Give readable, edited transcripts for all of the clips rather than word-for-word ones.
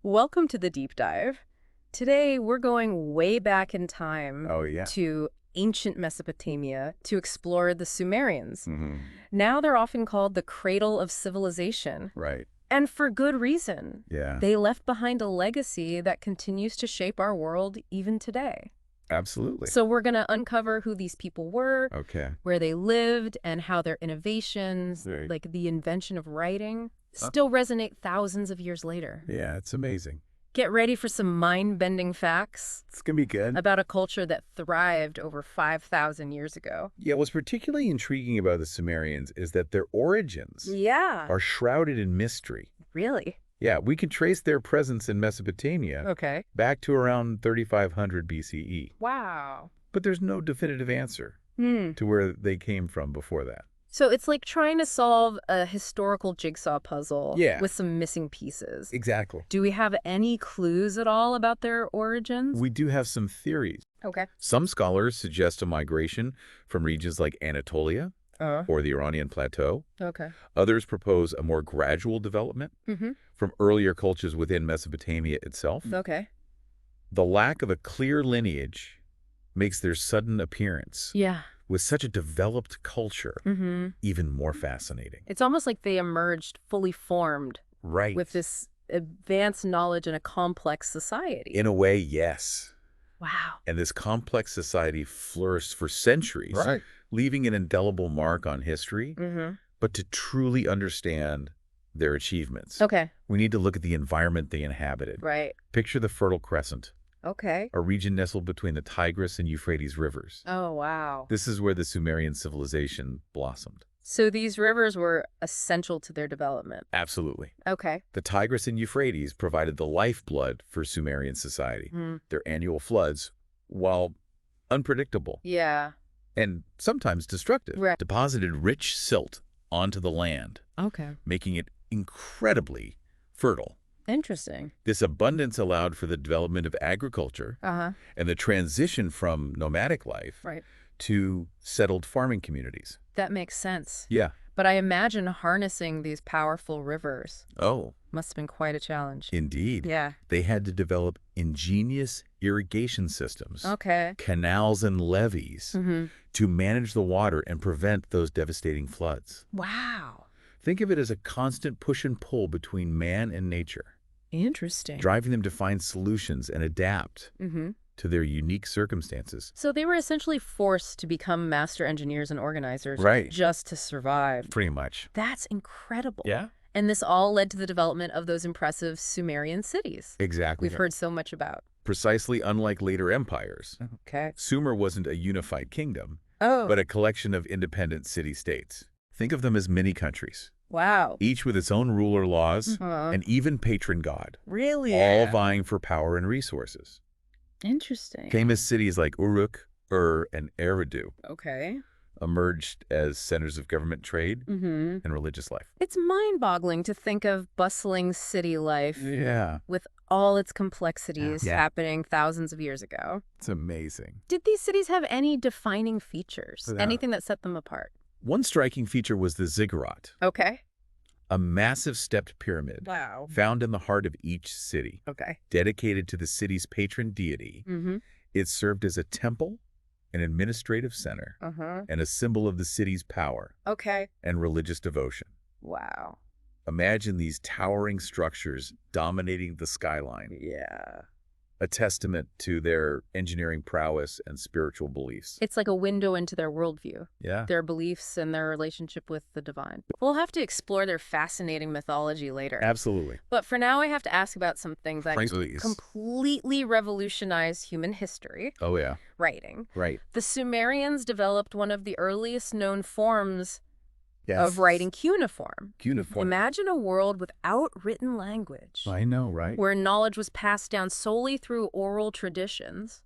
Welcome to the deep dive. Today, we're going way back in time Oh, yeah. to ancient Mesopotamia to explore the Sumerians. Hmm. Now they're often called the cradle of civilization, Right. and for good reason. Yeah, They left behind a legacy that continues to shape our world even today. absolutely. So we're going to uncover who these people were, Okay. where they lived, and how their innovations, Right. like the invention of writing, Huh? still resonate thousands of years later. Yeah, it's amazing. Get ready for some mind-bending facts It's going to be good. about a culture that thrived over 5,000 years ago. Yeah, what's particularly intriguing about the Sumerians is that their origins Yeah. are shrouded in mystery. Really? Yeah, we can trace their presence in Mesopotamia Okay. back to around 3500 BCE, Wow. but there's no definitive answer Hmm. to where they came from before that. So it's like trying to solve a historical jigsaw puzzle Yeah. with some missing pieces. Exactly. Do we have any clues at all about their origins? We do have some theories. Okay. Some scholars suggest a migration from regions like Anatolia or the Iranian Plateau. Okay. Others propose a more gradual development Mm-hmm. from earlier cultures within Mesopotamia itself. Okay. The lack of a clear lineage makes their sudden appearance Yeah. with such a developed culture Mm-hmm. even more fascinating. It's almost like they emerged fully formed Right. with this advanced knowledge in a complex society. In a way, yes. Wow. And this complex society flourished for centuries, leaving an indelible mark on history. Mm-hmm. But to truly understand their achievements, Okay. we need to look at the environment they inhabited. Right. Picture the Fertile Crescent, Okay. a region nestled between the Tigris and Euphrates rivers. Oh, wow. This is where the Sumerian civilization blossomed. So these rivers were essential to their development. Absolutely. Okay. The Tigris and Euphrates provided the lifeblood for Sumerian society. Hmm. Their annual floods, while unpredictable Yeah. and sometimes destructive, Right. deposited rich silt onto the land, Okay. making it incredibly fertile. Interesting. This abundance allowed for the development of agriculture Uh-huh. and the transition from nomadic life Right. to settled farming communities. That makes sense. Yeah. But I imagine harnessing these powerful rivers Oh, must have been quite a challenge. indeed. Yeah. They had to develop ingenious irrigation systems, Okay. canals and levees Mm-hmm. to manage the water and prevent those devastating floods. Wow. Think of it as a constant push and pull between man and nature, Interesting. driving them to find solutions and adapt Mm-hmm. to their unique circumstances. So they were essentially forced to become master engineers and organizers Right. just to survive. Pretty much. That's incredible. Yeah? And this all led to the development of those impressive Sumerian cities Exactly. we've heard so much about. Precisely unlike later empires, Okay. Sumer wasn't a unified kingdom, Oh, but a collection of independent city-states. Think of them as mini-countries, wow. each with its own ruler laws Uh, and even patron god, really? all vying for power and resources. Interesting. Famous cities like Uruk, and Eridu Okay. emerged as centers of government trade Mm-hmm. and religious life. It's mind-boggling to think of bustling city life Yeah, with all its complexities Yeah. happening thousands of years ago. it's amazing. Did these cities have any defining features? Yeah. Anything that set them apart? One striking feature was the ziggurat, Okay. a massive stepped pyramid Wow. found in the heart of each city. Okay. Dedicated to the city's patron deity, Mm-hmm. it served as a temple, an administrative center, Uh-huh. and a symbol of the city's power Okay. and religious devotion. Wow. Imagine these towering structures dominating the skyline, Yeah. a testament to their engineering prowess and spiritual beliefs. It's like a window into their worldview, Yeah, their beliefs and their relationship with the divine. We'll have to explore their fascinating mythology later. absolutely. But for now, I have to ask about something that Please. completely revolutionized human history, Oh, yeah, writing. right. The Sumerians developed one of the earliest known forms Yes. of writing, cuneiform. Cuneiform. Imagine a world without written language, I know, right? where knowledge was passed down solely through oral traditions.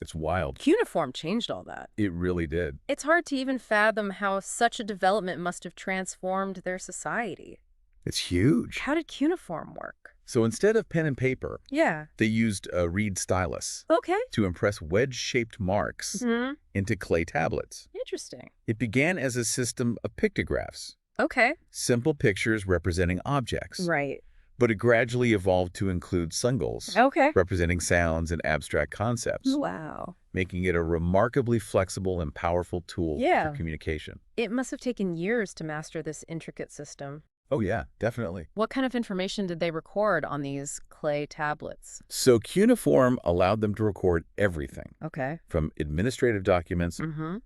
It's wild. Cuneiform changed all that. It really did. It's hard to even fathom how such a development must have transformed their society. It's huge. How did cuneiform work? So instead of pen and paper, Yeah. they used a reed stylus Okay. to impress wedge-shaped marks Hmm. into clay tablets. Interesting. It began as a system of pictographs, Okay. simple pictures representing objects. Right. But it gradually evolved to include symbols, Okay. representing sounds and abstract concepts, Wow. making it a remarkably flexible and powerful tool for Yeah. communication. It must have taken years to master this intricate system. Oh yeah, definitely. What kind of information did they record on these clay tablets? So cuneiform allowed them to record everything, Okay. from administrative documents Mm-hmm.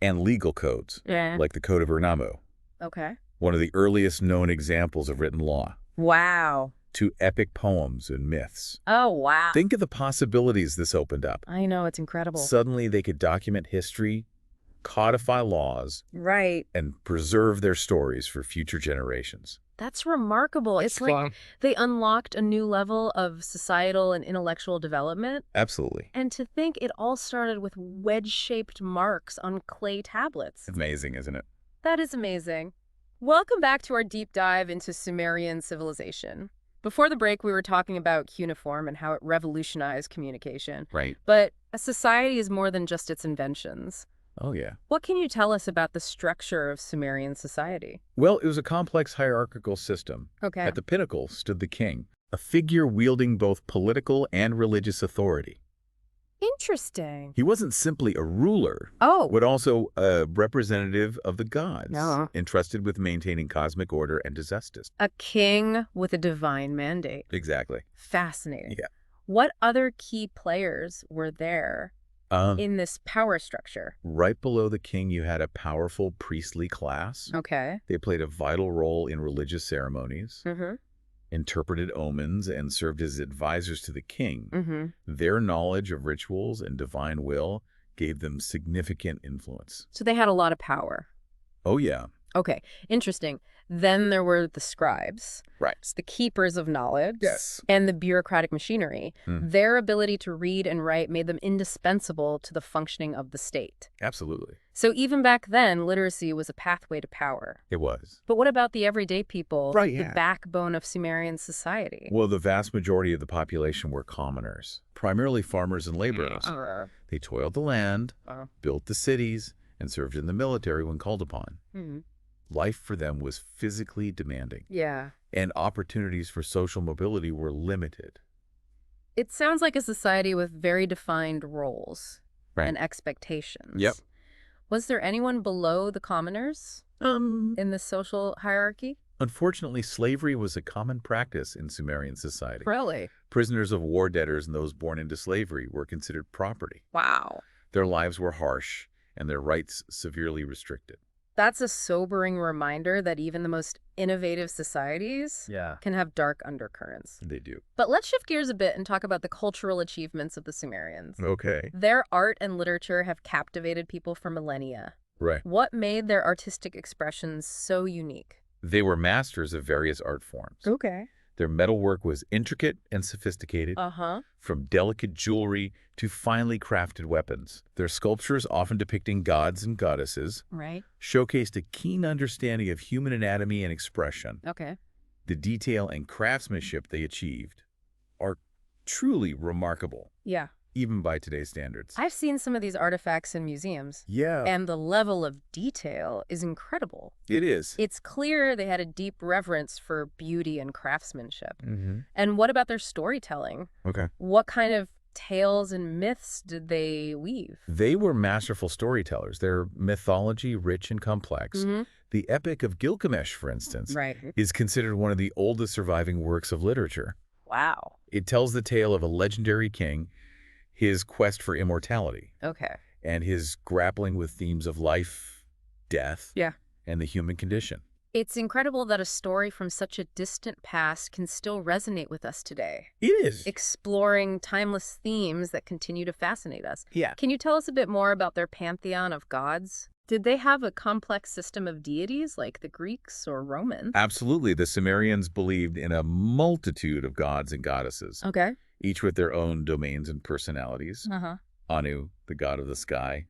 and legal codes, Yeah. like the Code of Urnamo, Okay. one of the earliest known examples of written law, Wow. to epic poems and myths. Oh, wow. Think of the possibilities this opened up. I know, it's incredible. Suddenly they could document history, codify laws, Right. and preserve their stories for future generations. That's remarkable. It's like they unlocked a new level of societal and intellectual development. Absolutely. And to think it all started with wedge-shaped marks on clay tablets. Amazing, isn't it? That is amazing. Welcome back to our deep dive into Sumerian civilization. Before the break, we were talking about cuneiform and how it revolutionized communication. Right. But a society is more than just its inventions. Oh, yeah. What can you tell us about the structure of Sumerian society? Well, it was a complex hierarchical system. Okay. At the pinnacle stood the king, a figure wielding both political and religious authority. Interesting. He wasn't simply a ruler, Oh. but also a representative of the gods, No. entrusted with maintaining cosmic order and justice. A king with a divine mandate. Exactly. Fascinating. Yeah. What other key players were there in this power structure? Right below the king, you had a powerful priestly class. Okay. They played a vital role in religious ceremonies, Mm-hmm. interpreted omens, and served as advisors to the king. Mm-hmm. Their knowledge of rituals and divine will gave them significant influence. So they had a lot of power. Oh, yeah. Okay. Interesting. Then there were the scribes. Right. It's the keepers of knowledge. Yes. And the bureaucratic machinery. Their ability to read and write made them indispensable to the functioning of the state. Absolutely. So even back then, literacy was a pathway to power. It was. But what about the everyday people, Right, the yeah. backbone of Sumerian society? Well, the vast majority of the population were commoners, primarily farmers and laborers. They toiled the land, built the cities, and served in the military when called upon. Life for them was physically demanding, Yeah. and opportunities for social mobility were limited. It sounds like a society with very defined roles Right. and expectations. Yep. Was there anyone below the commoners in the social hierarchy? Unfortunately, slavery was a common practice in Sumerian society. Really? Prisoners of war, debtors, and those born into slavery were considered property. Wow. Their lives were harsh, and their rights severely restricted. That's a sobering reminder that even the most innovative societies can have dark undercurrents. They do. But let's shift gears a bit and talk about the cultural achievements of the Sumerians. Okay. Their art and literature have captivated people for millennia. Right. What made their artistic expressions so unique? They were masters of various art forms. Okay. Their metalwork was intricate and sophisticated, from delicate jewelry to finely crafted weapons. Their sculptures, often depicting gods and goddesses, Right. showcased a keen understanding of human anatomy and expression. Okay. The detail and craftsmanship they achieved are truly remarkable, Yeah. even by today's standards. I've seen some of these artifacts in museums, Yeah, and the level of detail is incredible. it is. It's clear they had a deep reverence for beauty and craftsmanship. Mm-hmm. And what about their storytelling? Okay. What kind of tales and myths did they weave? They were masterful storytellers. Their mythology, rich and complex. The Epic of Gilgamesh, for instance, Right. is considered one of the oldest surviving works of literature. Wow. It tells the tale of a legendary king, his quest for immortality, Okay. and his grappling with themes of life, death, Yeah. and the human condition. It's incredible that a story from such a distant past can still resonate with us today, It is. exploring timeless themes that continue to fascinate us. Yeah. Can you tell us a bit more about their pantheon of gods? Did they have a complex system of deities like the Greeks or Romans? Absolutely. The Sumerians believed in a multitude of gods and goddesses, Okay. each with their own domains and personalities. Uh-huh. Anu, the god of the sky.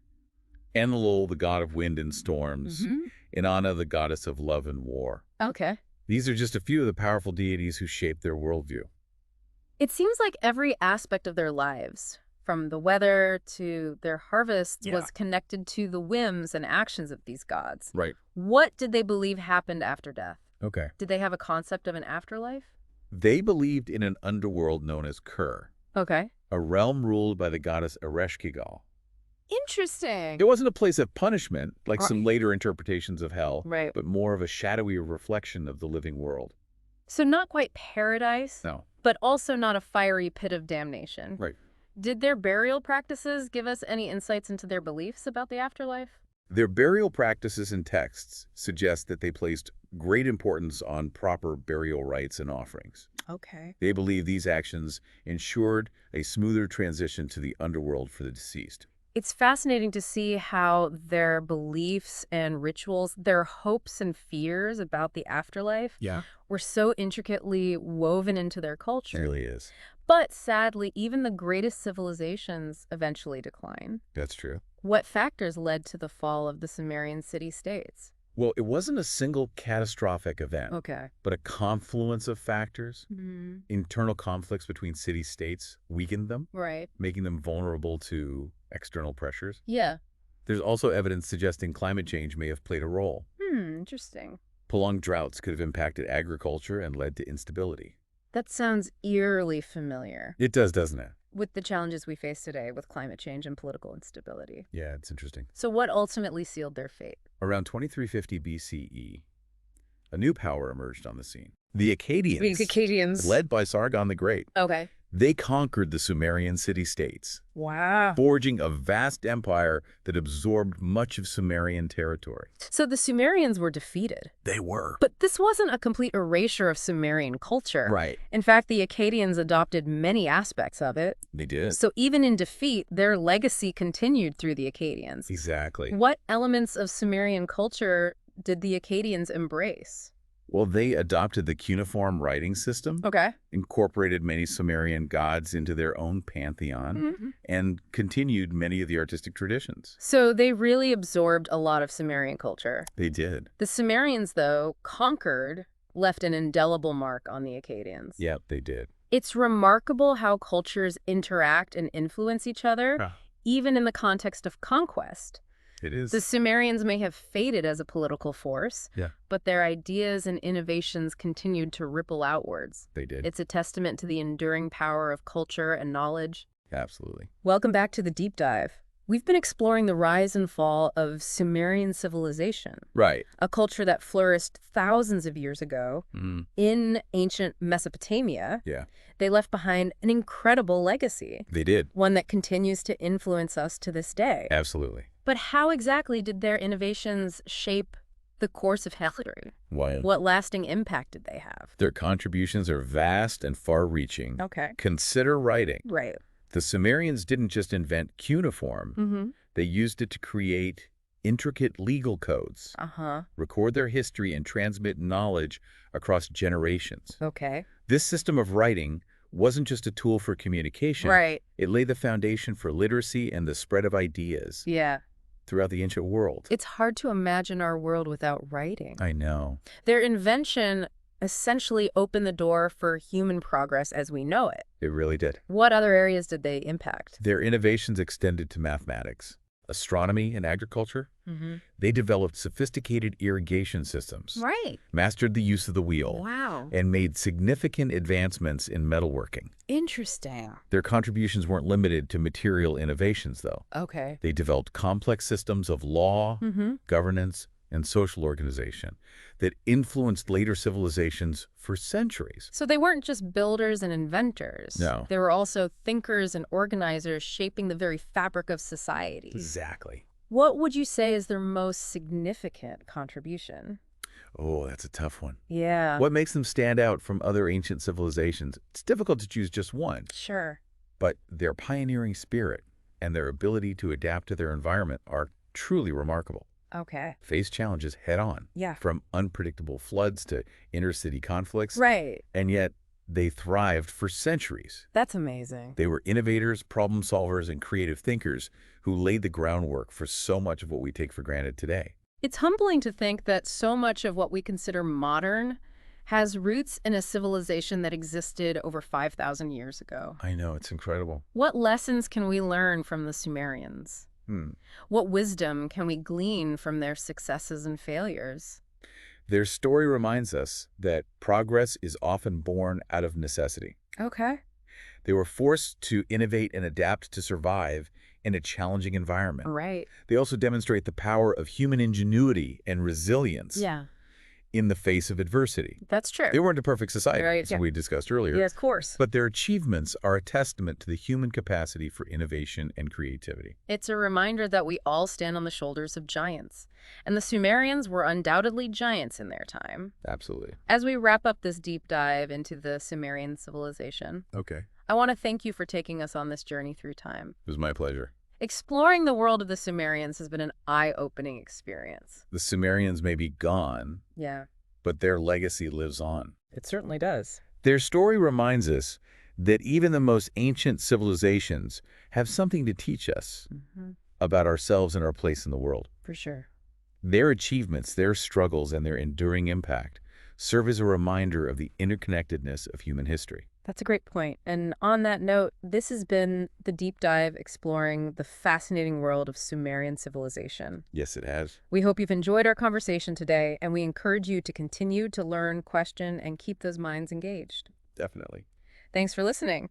Enlil, the god of wind and storms. Inanna, the goddess of love and war. Okay. These are just a few of the powerful deities who shaped their worldview. It seems like every aspect of their lives, from the weather to their harvests, was connected to the whims and actions of these gods. Right. What did they believe happened after death? Okay. Did they have a concept of an afterlife? They believed in an underworld known as Ker, Okay. a realm ruled by the goddess Ereshkigal. Interesting. It wasn't a place of punishment, like Right. some later interpretations of hell, Right. but more of a shadowy reflection of the living world. So not quite paradise, No. but also not a fiery pit of damnation. Right. Did their burial practices give us any insights into their beliefs about the afterlife? Their burial practices and texts suggest that they placed great importance on proper burial rites and offerings. Okay. They believe these actions ensured a smoother transition to the underworld for the deceased. It's fascinating to see how their beliefs and rituals, their hopes and fears about the afterlife, Yeah. were so intricately woven into their It culture. really is. But sadly, even the greatest civilizations eventually decline. That's true. What factors led to the fall of the Sumerian city-states? Well, it wasn't a single catastrophic event, Okay. but a confluence of factors. Mm, Internal conflicts between city-states weakened them, right. making them vulnerable to external pressures. Yeah. There's also evidence suggesting climate change may have played a role. Interesting. Prolonged droughts could have impacted agriculture and led to instability. That sounds eerily familiar It does, doesn't it? with the challenges we face today with climate change and political instability. Yeah, it's interesting. So what ultimately sealed their fate? Around 2350 BCE, a new power emerged on the scene. The Akkadians, Akkadians. led by Sargon the Great. Okay. They conquered the Sumerian city-states, Wow. forging a vast empire that absorbed much of Sumerian territory. So the Sumerians were defeated. They were. But this wasn't a complete erasure of Sumerian culture. Right. In fact, the Akkadians adopted many aspects of it. They did. So even in defeat, their legacy continued through the Akkadians. Exactly. What elements of Sumerian culture did the Akkadians embrace? Well, they adopted the cuneiform writing system, Okay. incorporated many Sumerian gods into their own pantheon, and continued many of the artistic traditions. So they really absorbed a lot of Sumerian culture. They did. The Sumerians, though, conquered, left an indelible mark on the Akkadians. Yep, they did. It's remarkable how cultures interact and influence each other, Yeah. even in the context of conquest. It is. The Sumerians may have faded as a political force, Yeah. but their ideas and innovations continued to ripple outwards. They did. It's a testament to the enduring power of culture and knowledge. Absolutely. Welcome back to the Deep Dive. We've been exploring the rise and fall of Sumerian civilization, Right. a culture that flourished thousands of years ago in ancient Mesopotamia. Yeah, They left behind an incredible legacy, they did. one that continues to influence us to this day. Absolutely. But how exactly did their innovations shape the course of history? Why? What lasting impact did they have? Their contributions are vast and far-reaching. Okay. Consider writing. Right. The Sumerians didn't just invent cuneiform. They used it to create intricate legal codes, record their history, and transmit knowledge across generations. Okay. This system of writing wasn't just a tool for communication. Right. It laid the foundation for literacy and the spread of ideas Yeah. throughout the ancient world. It's hard to imagine our world without writing. I know. Their invention essentially opened the door for human progress as we know it. It really did. What other areas did they impact? Their innovations extended to mathematics, astronomy, and agriculture. They developed sophisticated irrigation systems, Right. mastered the use of the wheel, Wow. and made significant advancements in metalworking. Interesting. Their contributions weren't limited to material innovations, though. Okay. They developed complex systems of law, governance, and social organization that influenced later civilizations for centuries. So they weren't just builders and inventors. No. They were also thinkers and organizers shaping the very fabric of society. Exactly. What would you say is their most significant contribution? Oh, that's a tough one. Yeah. What makes them stand out from other ancient civilizations? It's difficult to choose just one, Sure. but their pioneering spirit and their ability to adapt to their environment are truly remarkable. Okay. Face challenges head on, Yeah. from unpredictable floods to inter-city conflicts, Right. and yet they thrived for centuries. That's amazing. They were innovators, problem solvers, and creative thinkers who laid the groundwork for so much of what we take for granted today. It's humbling to think that so much of what we consider modern has roots in a civilization that existed over 5,000 years ago. I know, it's incredible. What lessons can we learn from the Sumerians? What wisdom can we glean from their successes and failures? Their story reminds us that progress is often born out of necessity. Okay. They were forced to innovate and adapt to survive in a challenging environment. Right. They also demonstrate the power of human ingenuity and resilience Yeah. in the face of adversity. That's true. They weren't a perfect society, Right, as yeah. we discussed earlier. Yes, of course. But their achievements are a testament to the human capacity for innovation and creativity. It's a reminder that we all stand on the shoulders of giants. And the Sumerians were undoubtedly giants in their time. Absolutely. As we wrap up this deep dive into the Sumerian civilization, Okay. I want to thank you for taking us on this journey through time. It was my pleasure. Exploring the world of the Sumerians has been an eye-opening experience. The Sumerians may be gone, Yeah, but their legacy lives on. it certainly does. Their story reminds us that even the most ancient civilizations have something to teach us about ourselves and our place in the world. For sure. Their achievements, their struggles, and their enduring impact serve as a reminder of the interconnectedness of human history. That's a great point. And on that note, this has been the deep dive exploring the fascinating world of Sumerian civilization. Yes, it has. We hope you've enjoyed our conversation today, and we encourage you to continue to learn, question, and keep those minds engaged. Definitely. Thanks for listening.